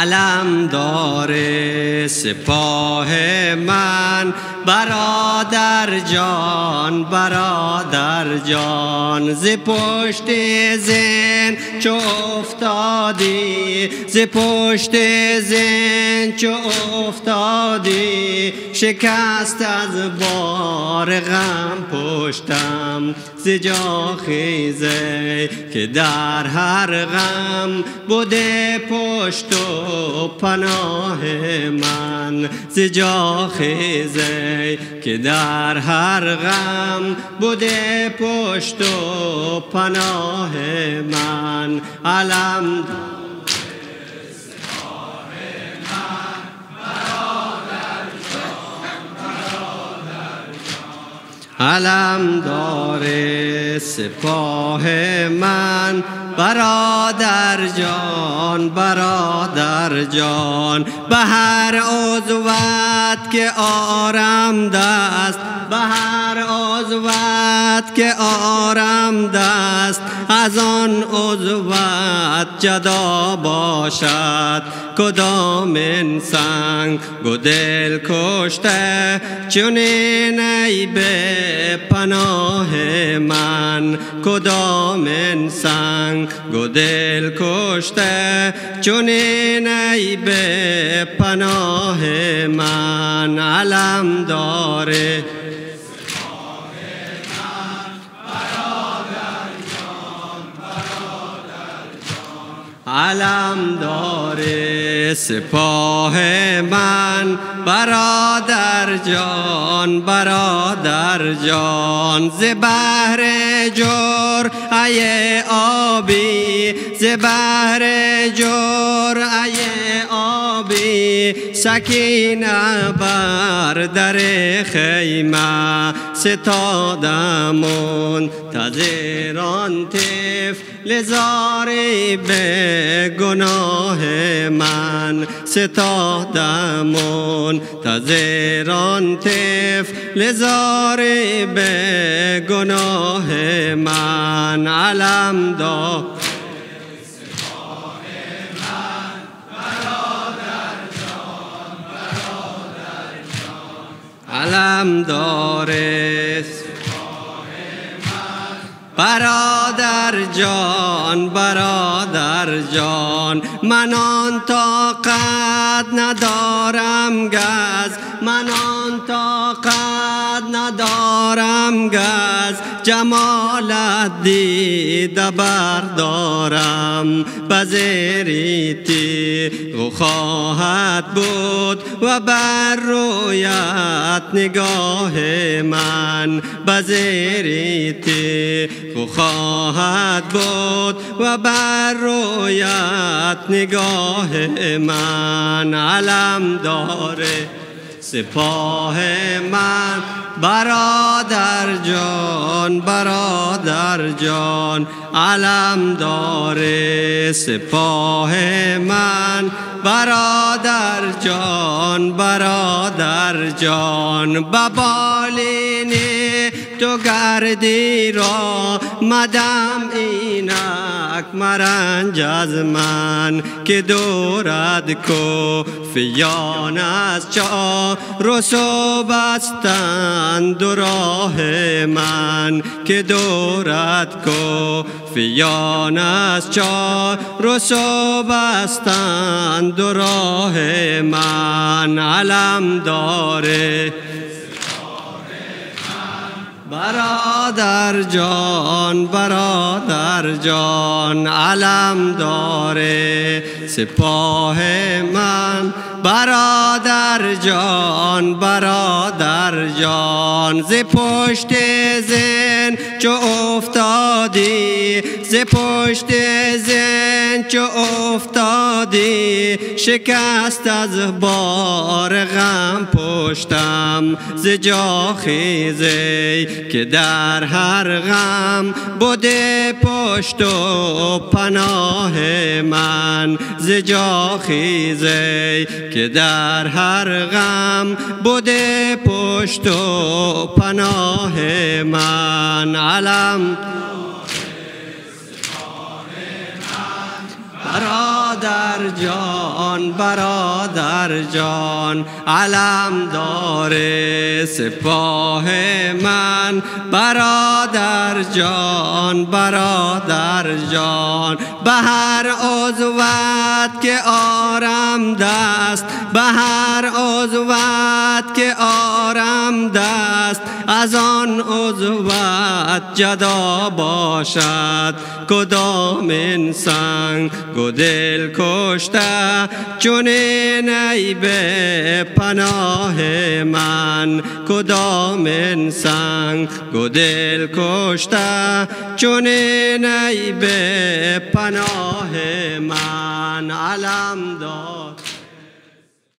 علمدار سپاه من، برادر جان برادر جان، ز پشت زین چو افتادی، ز پشت زین چو افتادی، شکست از بار غم پشتم، ز جا خیزی که در هر غم بوده پشت و پناه من، ز جا خیزی که در هر غم بوده پشت و پناه من. علم علمدار سپاه من، برادر جان برادر جان، به هر عضوت که آرم دست، به هر عضوت که آرم دست، از آن عضوت جدا باشد کدام انسان گو دل کشته، چنین ای به پناه من، کدام انسان گو دل کشته، چنین ای به پناه من. علمدار علمدار سپاه من، برادر جان برادر جان، ز بحر جور ای آبی، ز بحر جور ای آبی، سکینه بر در خیمه ستادم منتظران طفل زاری به گناه من، ستادم منتظران طفل زاری به گناه من. علمدار علمدار برادر جان برادر جان، من آن طاقت ندارم گز، من آن طاقت ندارم گز، جمالت دیده بردارم، بزیریتی و خواهد بود و بر رویت نگاه من، بزیریتی و خواهد بود و بر رویت نگاه من. علمدار سپاه من، برادر جان برادر جان، علمدار سپاه من، برادر جان برادر جان، به بالین تو گردی را مدم اینک مرنج از من، که دورد کفیان از چاه رسو بستند راه من، که دورد کفیان از چاه رسو بستند راه من. علمدار برادر جان برادر جان، علمدار سپاه من، برادر جان برادر جان، ز پشت زین چو افتادی، ز پشت زین چو افتادی، شکست از بار غم پشتم، ز جا خیزی که در هر غم بوده پشت و پناه من، ز جا خیزی که در هر غم بوده پشت و پناه من. علم برادر برادر جان برادر جان علم داره سپاه من برادر جان برادر جان به هر عضوت که آرم دست به هر عضوت که آرم دست از آن عضوت جدا باشد کدام انسان گدل کشته چنین ای به پناه من کدام انسان گدل کشته چنین ای به پناه من علم دار